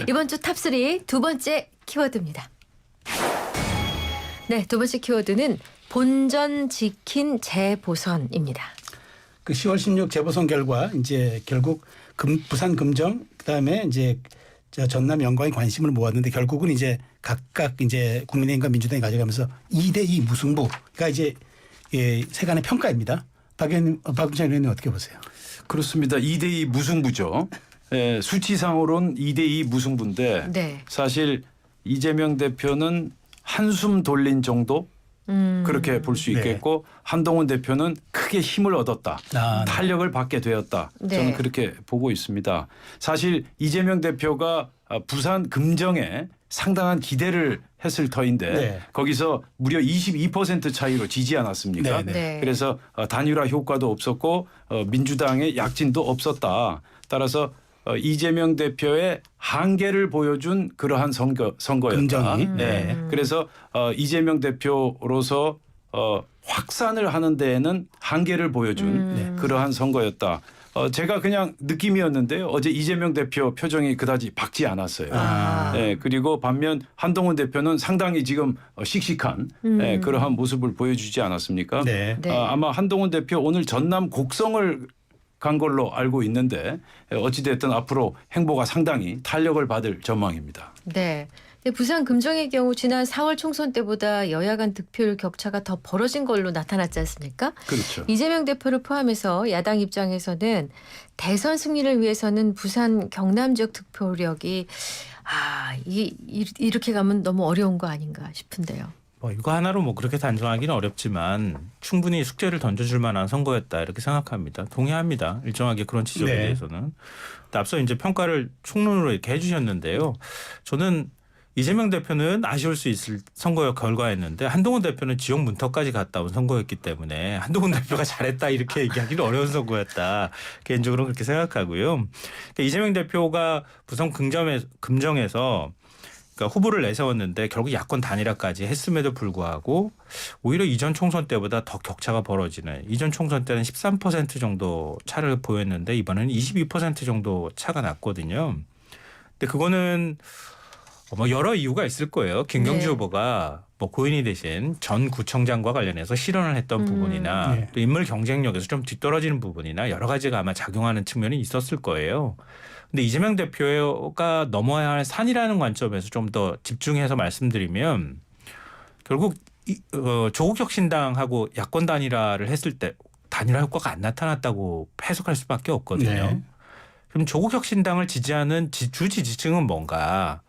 이번 주 탑3 두 번째 키워드입니다. 네, 두 번째 키워드는 본전 지킨 재보선입니다. 그 10월 16 재보선 결과 이제 결국 부산 금정 그다음에 이제 전남 영광이 관심을 모았는데 결국은 이제 각각 이제 국민의힘과 민주당이 가져가면서 2대2 무승부가 이제 세간의 평가입니다. 박은찬 의원님 어떻게 보세요? 그렇습니다. 2대2 무승부죠. 수치상으로는 2대2 무승부인데 네. 사실 이재명 대표는 한숨 돌린 정도 그렇게 볼 수 있겠고 한동훈 대표는 크게 힘을 얻었다. 네. 탄력을 받게 되었다. 네. 저는 그렇게 보고 있습니다. 사실 이재명 대표가 부산 금정에 상당한 기대를 했을 터인데 네. 거기서 무려 22% 차이로 지지 않았습니까? 네, 네. 그래서 단일화 효과도 없었고 민주당의 약진도 없었다. 따라서 이재명 대표의 한계를 보여준 그러한 선거였다. 금정이. 네. 그래서 이재명 대표로서 확산을 하는 데에는 한계를 보여준 그러한 선거였다. 제가 그냥 느낌이었는데요. 어제 이재명 대표 표정이 그다지 밝지 않았어요. 네, 그리고 반면 한동훈 대표는 상당히 지금 씩씩한 그러한 모습을 보여주지 않았습니까? 네. 네. 아마 한동훈 대표 오늘 전남 곡성을 간 걸로 알고 있는데 어찌됐든 앞으로 행보가 상당히 탄력을 받을 전망입니다. 네. 근데 부산 금정의 경우 지난 4월 총선 때보다 여야 간 득표율 격차가 더 벌어진 걸로 나타났지 않습니까? 그렇죠. 이재명 대표를 포함해서 야당 입장에서는 대선 승리를 위해서는 부산 경남 지역 득표력이 이렇게 가면 너무 어려운 거 아닌가 싶은데요. 이거 하나로 그렇게 단정하기는 어렵지만 충분히 숙제를 던져줄 만한 선거였다 이렇게 생각합니다. 동의합니다. 일정하게 그런 지적에 네. 대해서는. 앞서 이제 평가를 총론으로 이렇게 해주셨는데요. 저는 이재명 대표는 아쉬울 수 있을 선거 결과였는데 한동훈 대표는 지역 문턱까지 갔다 온 선거였기 때문에 한동훈 대표가 잘했다 이렇게 얘기하기는 어려운 선거였다. 개인적으로 그렇게 생각하고요. 그러니까 이재명 대표가 부산 금정에서 그러니까 후보를 내세웠는데 결국 야권 단일화까지 했음에도 불구하고 오히려 이전 총선 때보다 더 격차가 벌어지는 이전 총선 때는 13% 정도 차를 보였는데 이번에는 22% 정도 차가 났거든요. 근데 그거는 여러 이유가 있을 거예요. 김경주 네. 후보가 고인이 대신 전 구청장과 관련해서 실언을 했던 부분이나 네. 또 인물 경쟁력에서 좀 뒤떨어지는 부분이나 여러 가지가 아마 작용하는 측면이 있었을 거예요. 근데 이재명 대표가 넘어야 할 산이라는 관점에서 좀 더 집중해서 말씀드리면 결국 조국혁신당하고 야권 단일화를 했을 때 단일화 효과가 안 나타났다고 해석할 수밖에 없거든요. 네. 그럼 조국혁신당을 지지하는 주 지지층은 뭔가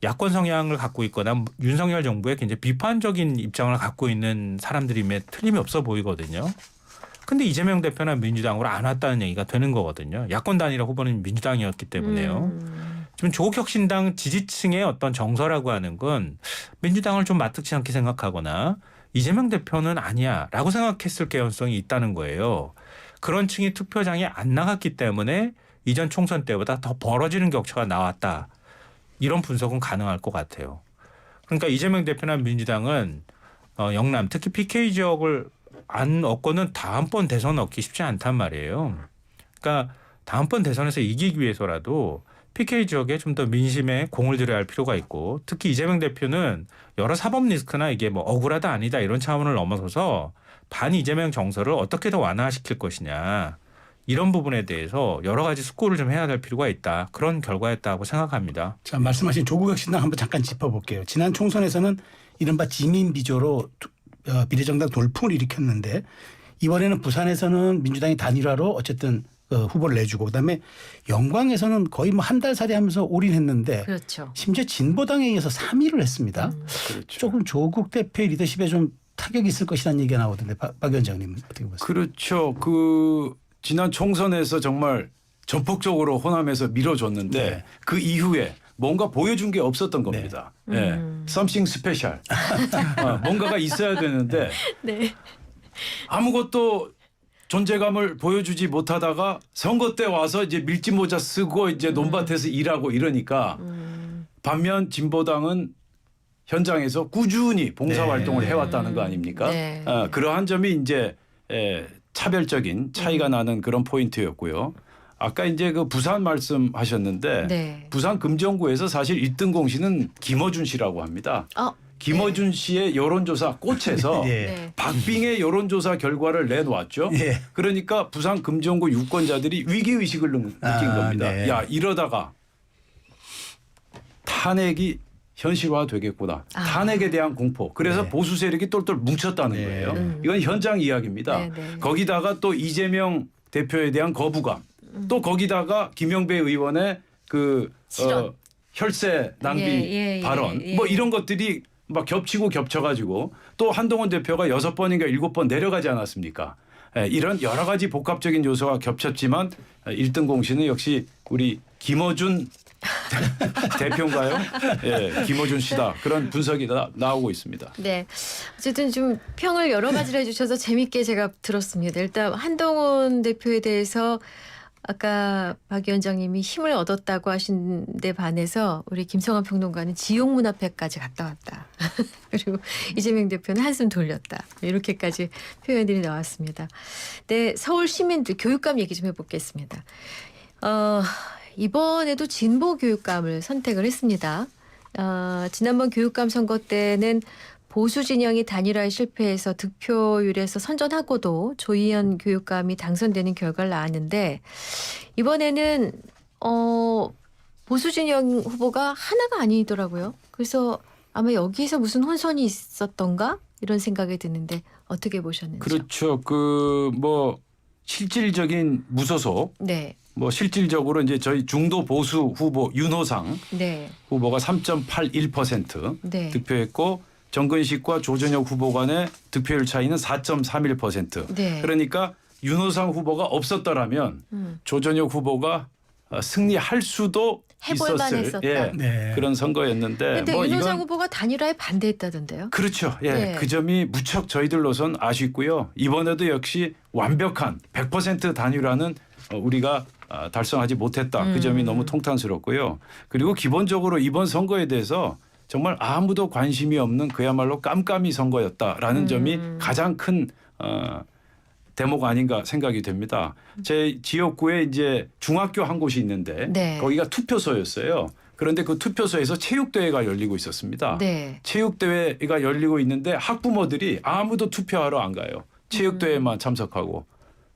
야권 성향을 갖고 있거나 윤석열 정부에 굉장히 비판적인 입장을 갖고 있는 사람들임에 틀림이 없어 보이거든요. 근데 이재명 대표나 민주당으로 안 왔다는 얘기가 되는 거거든요. 야권 단일화 후보는 민주당이었기 때문에요. 지금 조국혁신당 지지층의 어떤 정서라고 하는 건 민주당을 좀 마뜩지 않게 생각하거나 이재명 대표는 아니야 라고 생각했을 개연성이 있다는 거예요. 그런 층이 투표장에 안 나갔기 때문에 이전 총선 때보다 더 벌어지는 격차가 나왔다. 이런 분석은 가능할 것 같아요. 그러니까 이재명 대표나 민주당은 영남 특히 PK 지역을 안 얻고는 다음번 대선 얻기 쉽지 않단 말이에요. 그러니까 다음번 대선에서 이기기 위해서라도 PK 지역에 좀 더 민심에 공을 들여야 할 필요가 있고 특히 이재명 대표는 여러 사법 리스크나 이게 억울하다 아니다 이런 차원을 넘어서서 반 이재명 정서를 어떻게 더 완화시킬 것이냐 이런 부분에 대해서 여러 가지 숙고를 좀 해야 될 필요가 있다. 그런 결과였다고 생각합니다. 자, 말씀하신 조국혁신당 한번 잠깐 짚어볼게요. 지난 총선에서는 이른바 지민 비조로 비례정당 돌풍을 일으켰는데 이번에는 부산에서는 민주당이 단일화로 어쨌든 후보를 내주고 그다음에 영광에서는 거의 한 달 살이 하면서 올인했는데 그렇죠. 심지어 진보당에 의해서 3위를 했습니다. 그렇죠. 조금 조국 대표의 리더십에 좀 타격이 있을 것이라는 얘기가 나오던데 박 위원장님은 어떻게 보세요? 그렇죠. 지난 총선에서 정말 전폭적으로 호남에서 밀어줬는데 네. 그 이후에 뭔가 보여준 게 없었던 겁니다. 네. Something special. 뭔가가 있어야 되는데 네. 아무것도 존재감을 보여주지 못하다가 선거 때 와서 이제 밀짚 모자 쓰고 이제 논밭에서 일하고 이러니까 반면 진보당은 현장에서 꾸준히 봉사활동을 해왔다는 거 아닙니까? 네. 그러한 점이 이제 차별적인 차이가 나는 그런 포인트였고요. 아까 이제 그 부산 말씀하셨는데 네. 부산 금정구에서 사실 1등 공신은 김어준 씨라고 합니다. 김어준 씨의 여론조사 꽃에서 예. 네. 박빙의 여론조사 결과를 내놓았죠. 예. 그러니까 부산 금정구 유권자들이 위기의식을 느낀 겁니다. 네. 야 이러다가 탄핵이 현실화되겠구나. 탄핵에 대한 공포. 그래서 네. 보수 세력이 똘똘 뭉쳤다는 네. 거예요. 이건 현장 이야기입니다. 네, 네. 거기다가 또 이재명 대표에 대한 거부감. 또 거기다가 김영배 의원의 그 실언. 혈세 낭비 발언. 뭐 이런 것들이 막 겹치고 겹쳐가지고 또 한동훈 대표가 6번인가 7번 내려가지 않았습니까? 이런 여러 가지 복합적인 요소가 겹쳤지만 1등 공신은 역시 우리 김어준 대표인가요? 예, 김어준 씨다. 그런 분석이 나오고 있습니다. 네. 어쨌든 좀 평을 여러 가지를 해주셔서 재밌게 제가 들었습니다. 일단 한동훈 대표에 대해서 아까 박 위원장님이 힘을 얻었다고 하신 데 반해서 우리 김성환 평론가는 지옥문 앞에까지 갔다 왔다. 그리고 이재명 대표는 한숨 돌렸다. 이렇게까지 표현들이 나왔습니다. 네, 서울 시민들 교육감 얘기 좀 해보겠습니다. 이번에도 진보 교육감을 선택을 했습니다. 지난번 교육감 선거 때는 보수 진영이 단일화에 실패해서 득표율에서 선전하고도 조희연 교육감이 당선되는 결과를 낳았는데 이번에는 보수 진영 후보가 하나가 아니더라고요. 그래서 아마 여기서 무슨 혼선이 있었던가 이런 생각이 드는데 어떻게 보셨는지요? 그렇죠. 그 뭐 실질적인 무소속 네, 뭐 실질적으로 이제 저희 중도 보수 후보 윤호상 네, 후보가 3.81% 네. 득표했고 정근식과 조전혁 후보 간의 득표율 차이는 4.31%. 네. 그러니까 윤호상 후보가 없었더라면 조전혁 후보가 승리할 수도 해볼 있었을 만했었다. 예, 네. 그런 선거였는데 그런데 뭐 윤호상 이건 후보가 단일화에 반대했다던데요. 그렇죠. 예, 네. 그 점이 무척 저희들로선 아쉽고요. 이번에도 역시 완벽한 100% 단일화는 우리가 달성하지 못했다. 그 점이 너무 통탄스럽고요. 그리고 기본적으로 이번 선거에 대해서 정말 아무도 관심이 없는 그야말로 깜깜이 선거였다라는 점이 가장 큰 대목 아닌가 생각이 됩니다. 제 지역구에 이제 중학교 한 곳이 있는데 네. 거기가 투표소였어요. 그런데 그 투표소에서 체육대회가 열리고 있었습니다. 네. 체육대회가 열리고 있는데 학부모들이 아무도 투표하러 안 가요. 체육대회만 참석하고.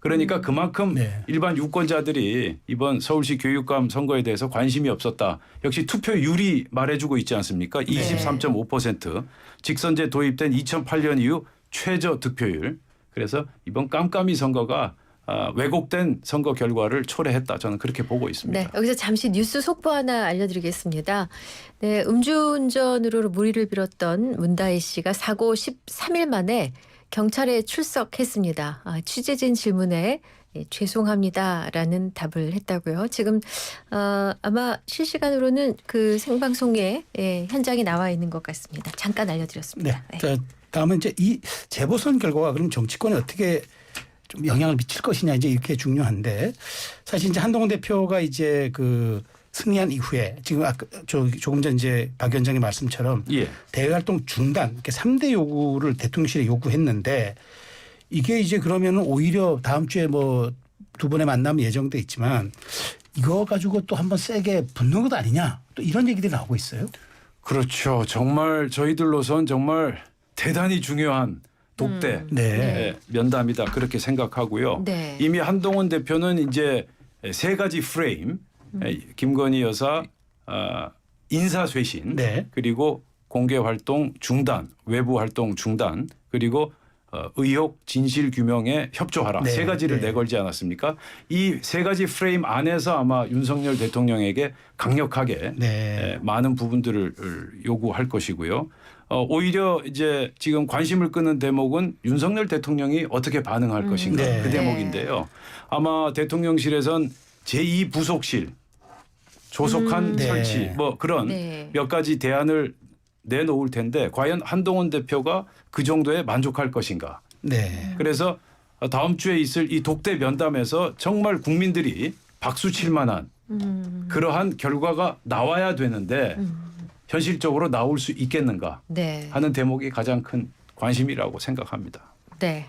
그러니까 그만큼 네. 일반 유권자들이 이번 서울시 교육감 선거에 대해서 관심이 없었다. 역시 투표율이 말해주고 있지 않습니까? 23.5%. 직선제 도입된 2008년 이후 최저 득표율. 그래서 이번 깜깜이 선거가 왜곡된 선거 결과를 초래했다. 저는 그렇게 보고 있습니다. 네, 여기서 잠시 뉴스 속보 하나 알려드리겠습니다. 네, 음주운전으로 무리를 빌었던 문다혜 씨가 사고 13일 만에 경찰에 출석했습니다. 취재진 질문에 죄송합니다라는 답을 했다고요. 지금 아마 실시간으로는 그 생방송에 현장에 나와 있는 것 같습니다. 잠깐 알려드렸습니다. 네. 자, 다음은 이제 이 재보선 결과가 그럼 정치권에 어떻게 좀 영향을 미칠 것이냐 이제 이렇게 중요한데 사실 이제 한동훈 대표가 이제 그 승리한 이후에 지금 아까 조금 전 이제 박 위원장의 말씀처럼 예. 대외 활동 중단 이렇게 3대 요구를 대통령실에 요구했는데 이게 이제 그러면은 오히려 다음 주에 뭐 두 번의 만남이 예정돼 있지만 이거 가지고 또 한번 세게 붙는 것 아니냐 또 이런 얘기들이 나오고 있어요. 그렇죠. 정말 저희들로선 정말 대단히 중요한 독대 네. 면담이다 그렇게 생각하고요. 네. 이미 한동훈 대표는 이제 세 가지 프레임 김건희 여사 인사 쇄신 네. 그리고 공개 활동 중단 외부 활동 중단 그리고 의혹 진실 규명에 협조하라 네. 세 가지를 네. 내걸지 않았습니까? 이 세 가지 프레임 안에서 아마 윤석열 대통령에게 강력하게 네. 많은 부분들을 요구할 것이고요. 오히려 이제 지금 관심을 끄는 대목은 윤석열 대통령이 어떻게 반응할 것인가 네. 그 대목인데요. 아마 대통령실에선 제2부속실 조속한 네. 설치 뭐 그런 네. 몇 가지 대안을 내놓을 텐데 과연 한동훈 대표가 그 정도에 만족할 것인가. 네. 그래서 다음 주에 있을 이 독대 면담에서 정말 국민들이 박수 칠 만한 그러한 결과가 나와야 되는데 현실적으로 나올 수 있겠는가 네. 하는 대목이 가장 큰 관심이라고 생각합니다. 네.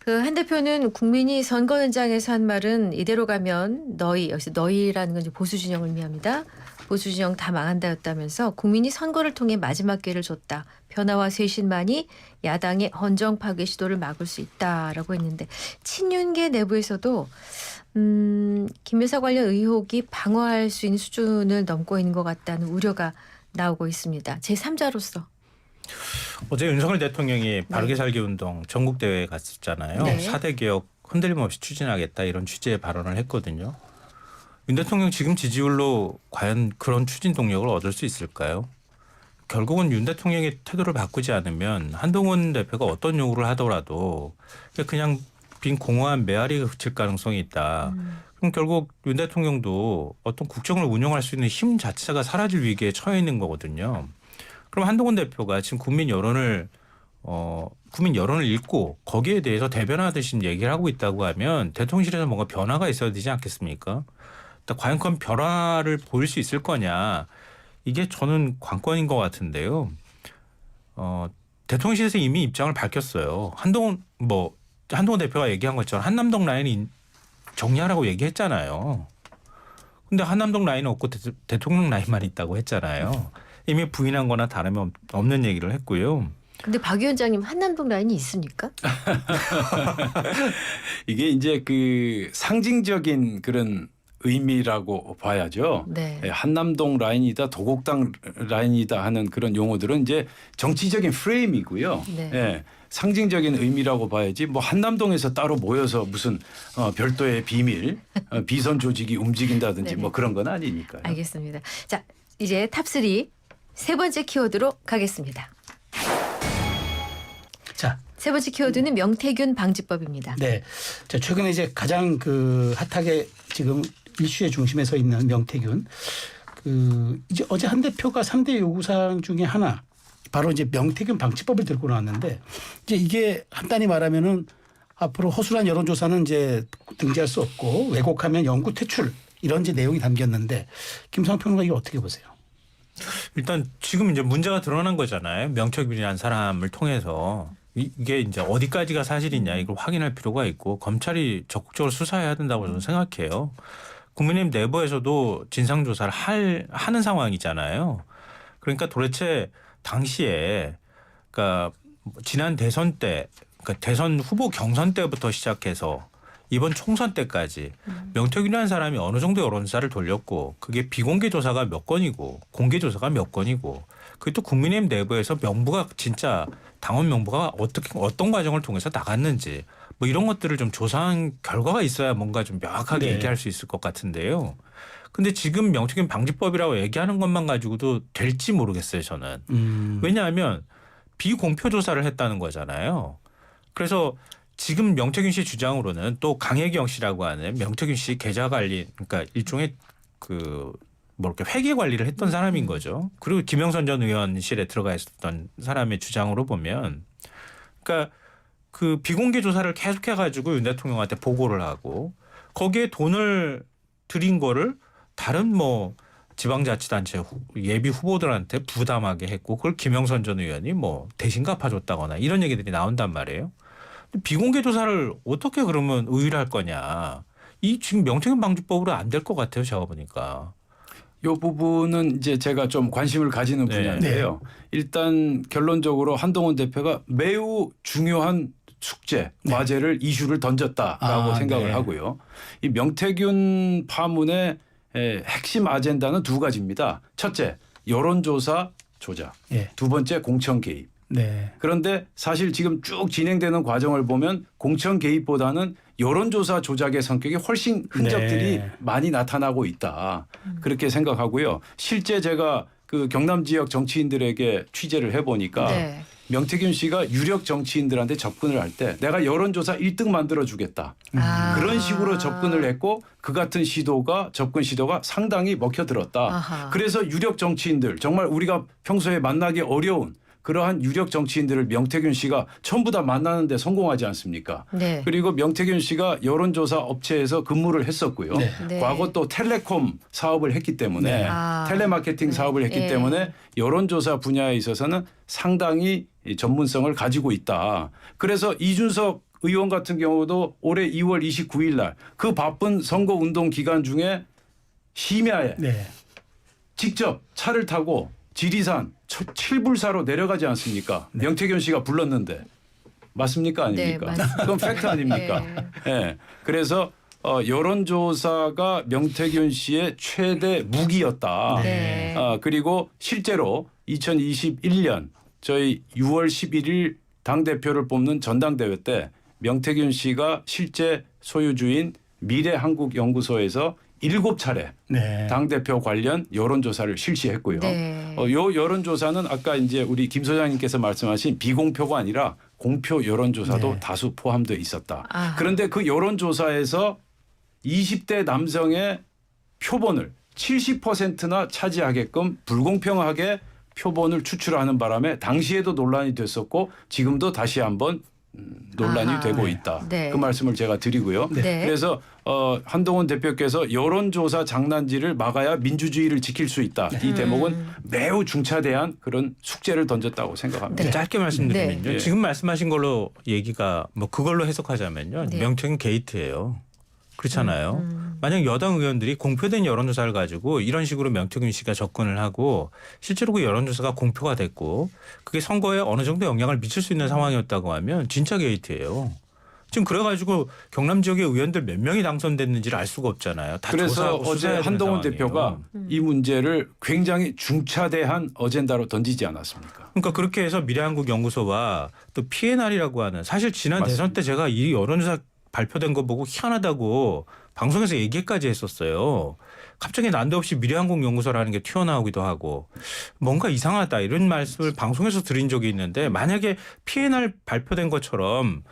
그 한 대표는 국민이 선거 현장에서 한 말은 이대로 가면 너희, 여기서 너희라는 건 이제 보수 진영을 의미합니다. 보수 진영 다 망한다였다면서 국민이 선거를 통해 마지막 기회를 줬다. 변화와 쇄신만이 야당의 헌정 파괴 시도를 막을 수 있다라고 했는데 친윤계 내부에서도 김 여사 관련 의혹이 방어할 수 있는 수준을 넘고 있는 것 같다는 우려가 나오고 있습니다. 제3자로서. 어제 윤석열 대통령이 바르게 살기 운동 전국 대회에 갔었잖아요. 네. 4대 개혁 흔들림 없이 추진하겠다 이런 취지의 발언을 했거든요. 윤 대통령 지금 지지율로 과연 그런 추진 동력을 얻을 수 있을까요? 결국은 윤 대통령의 태도를 바꾸지 않으면 한동훈 대표가 어떤 요구를 하더라도 그냥 빈 공허한 메아리가 그칠 가능성이 있다. 그럼 결국 윤 대통령도 어떤 국정을 운영할 수 있는 힘 자체가 사라질 위기에 처해 있는 거거든요. 그럼 한동훈 대표가 지금 국민 여론을 읽고 거기에 대해서 대변하듯이 얘기를 하고 있다고 하면 대통령실에서 뭔가 변화가 있어야 되지 않겠습니까? 과연 그런 변화를 보일 수 있을 거냐. 이게 저는 관건인 것 같은데요. 대통령실에서 이미 입장을 밝혔어요. 한동훈 대표가 얘기한 것처럼 한남동 라인이 정리하라고 얘기했잖아요. 근데 한남동 라인은 없고 대통령 라인만 있다고 했잖아요. 이미 부인한 거나 다름이 없는 얘기를 했고요. 근데 박 위원장님 한남동 라인이 있습니까? 이게 이제 그 상징적인 그런 의미라고 봐야죠. 네. 한남동 라인이다, 도곡당 라인이다 하는 그런 용어들은 이제 정치적인 프레임이고요. 네. 예, 상징적인 의미라고 봐야지 뭐 한남동에서 따로 모여서 무슨 별도의 비밀, 비선 조직이 움직인다든지 네네. 뭐 그런 건 아니니까요. 알겠습니다. 자, 이제 탑3 세 번째 키워드로 가겠습니다. 자, 세 번째 키워드는 명태균 방지법입니다. 네. 자, 최근에 이제 가장 그 핫하게 지금 이슈의 중심에 서 있는 명태균. 이제 어제 한 대표가 3대 요구사항 중에 하나 바로 이제 명태균 방지법을 들고 나왔는데 이제 이게 간단히 말하면은 앞으로 허술한 여론조사는 이제 등재할 수 없고 왜곡하면 영구 퇴출 이런 이제 내용이 담겼는데 김성환 평론가 이거 어떻게 보세요? 일단 지금 이제 문제가 드러난 거잖아요. 명태균이라는 사람을 통해서 이게 이제 어디까지가 사실이냐 이걸 확인할 필요가 있고 검찰이 적극적으로 수사해야 된다고 저는 생각해요. 국민의힘 내부에서도 진상조사를 하는 상황이잖아요. 그러니까 도대체 당시에 그러니까 지난 대선 때 그러니까 대선 후보 경선 때부터 시작해서 이번 총선 때까지 명태균이라는 사람이 어느 정도 여론조사를 돌렸고 그게 비공개 조사가 몇 건이고 공개 조사가 몇 건이고 그게 또 국민의힘 내부에서 명부가 진짜 당원 명부가 어떤 과정을 통해서 나갔는지 뭐 이런 것들을 좀 조사한 결과가 있어야 뭔가 좀 명확하게 네. 얘기할 수 있을 것 같은데요. 근데 지금 명태균 방지법이라고 얘기하는 것만 가지고도 될지 모르겠어요, 저는. 왜냐하면 비공표 조사를 했다는 거잖아요. 그래서 지금 명태균 씨 주장으로는 또 강혜경 씨라고 하는 명태균 씨 계좌 관리, 그러니까 일종의 이렇게 회계 관리를 했던 사람인 거죠. 그리고 김영선 전 의원실에 들어가 있었던 사람의 주장으로 보면, 그러니까 그 비공개 조사를 계속해가지고 윤 대통령한테 보고를 하고 거기에 돈을 들인 거를 다른 뭐 지방자치단체 예비 후보들한테 부담하게 했고 그걸 김영선 전 의원이 뭐 대신 갚아줬다거나 이런 얘기들이 나온단 말이에요. 비공개 조사를 어떻게 그러면 의율할 거냐. 이 지금 명태균 방지법으로 안 될 것 같아요. 제가 보니까. 이 부분은 이제 제가 좀 관심을 가지는 네. 분야인데요. 일단 결론적으로 한동훈 대표가 매우 중요한 숙제, 과제를 이슈를 던졌다라고 생각을 네. 하고요. 이 명태균 파문의 핵심 아젠다는 두 가지입니다. 첫째, 여론조사 조작. 예. 두 번째, 공천 개입. 네. 그런데 사실 지금 쭉 진행되는 과정을 보면 공천 개입보다는 여론조사 조작의 성격이 훨씬 흔적들이 네. 많이 나타나고 있다. 그렇게 생각하고요. 실제 제가 그 경남 지역 정치인들에게 취재를 해보니까 네. 명태균 씨가 유력 정치인들한테 접근을 할 때 내가 여론조사 1등 만들어주겠다. 아. 그런 식으로 접근을 했고 그 같은 접근 시도가 상당히 먹혀들었다. 아하. 그래서 유력 정치인들 정말 우리가 평소에 만나기 어려운 그러한 유력 정치인들을 명태균 씨가 전부 다 만나는데 성공하지 않습니까? 네. 그리고 명태균 씨가 여론조사 업체에서 근무를 했었고요. 네. 네. 과거 또 텔레콤 사업을 했기 때문에 네. 아. 텔레마케팅 네. 사업을 했기 예. 때문에 여론조사 분야에 있어서는 상당히 이 전문성을 가지고 있다. 그래서 이준석 의원 같은 경우도 올해 2월 29일 날 그 바쁜 선거 운동 기간 중에 심야에 네. 직접 차를 타고 지리산 7불사로 내려가지 않습니까? 네. 명태균 씨가 불렀는데 맞습니까? 아닙니까? 네, 맞습니다. 그건 팩트 아닙니까? 네. 예. 그래서 여론조사가 명태균 씨의 최대 무기였다. 네. 그리고 실제로 2021년 저희 6월 11일 당대표를 뽑는 전당대회 때 명태균 씨가 실제 소유주인 미래한국연구소에서 7차례 네. 당대표 관련 여론조사를 실시했고요. 네. 요 여론조사는 아까 이제 우리 김 소장님께서 말씀하신 비공표가 아니라 공표 여론조사도 네. 다수 포함되어 있었다. 아하. 그런데 그 여론조사에서 20대 남성의 표본을 70%나 차지하게끔 불공평하게 표본을 추출하는 바람에 당시에도 논란이 됐었고 지금도 다시 한번 논란이 아하. 되고 있다. 네. 그 말씀을 제가 드리고요. 네. 그래서 한동훈 대표께서 여론조사 장난질을 막아야 민주주의를 지킬 수 있다. 이 대목은 매우 중차대한 그런 숙제를 던졌다고 생각합니다. 네. 짧게 말씀드리면요. 네. 지금 말씀하신 걸로 얘기가 뭐 그걸로 해석하자면요. 네. 명태균 게이트예요. 그렇잖아요. 만약 여당 의원들이 공표된 여론조사를 가지고 이런 식으로 명태균 씨가 접근을 하고 실제로 그 여론조사가 공표가 됐고 그게 선거에 어느 정도 영향을 미칠 수 있는 상황이었다고 하면 진짜 게이트예요. 지금 그래가지고 경남 지역의 의원들 몇 명이 당선됐는지를 알 수가 없잖아요. 다 그래서 조사하고 어제 수사해야 되는 한동훈 상황이에요. 대표가 이 문제를 굉장히 중차대한 어젠다로 던지지 않았습니까? 그러니까 그렇게 해서 미래한국연구소와 또 PNR이라고 하는 사실 지난 맞습니다. 대선 때 제가 이 여론조사 발표된 거 보고 희한하다고 방송에서 얘기까지 했었어요. 갑자기 난데없이 미래한국연구소라는 게 튀어나오기도 하고 뭔가 이상하다 이런 말씀을 방송에서 드린 적이 있는데 만약에 PNR 발표된 것처럼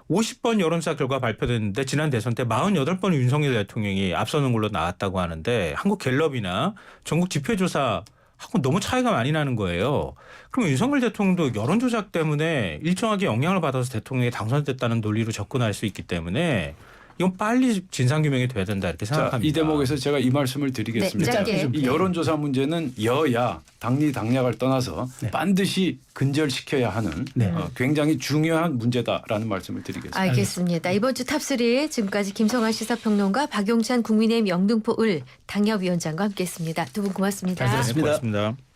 50번 여론조사 결과 발표됐는데 지난 대선 때 48번 윤석열 대통령이 앞서는 걸로 나왔다고 하는데 한국갤럽이나 전국 지표조사 하고 너무 차이가 많이 나는 거예요. 그럼 윤석열 대통령도 여론조작 때문에 일정하게 영향을 받아서 대통령이 당선됐다는 논리로 접근할 수 있기 때문에 이건 빨리 진상규명이 돼야 된다 이렇게 자, 생각합니다. 이 대목에서 제가 이 말씀을 드리겠습니다. 네, 짧게. 이 여론조사 문제는 여야 당리 당략을 떠나서 네. 반드시 근절시켜야 하는 네. 굉장히 중요한 문제다라는 말씀을 드리겠습니다. 알겠습니다. 이번 주 탑3 지금까지 김성환 시사평론가 박용찬 국민의힘 영등포 을 당협위원장과 함께했습니다. 두 분 고맙습니다. 잘 들었습니다. 고맙습니다.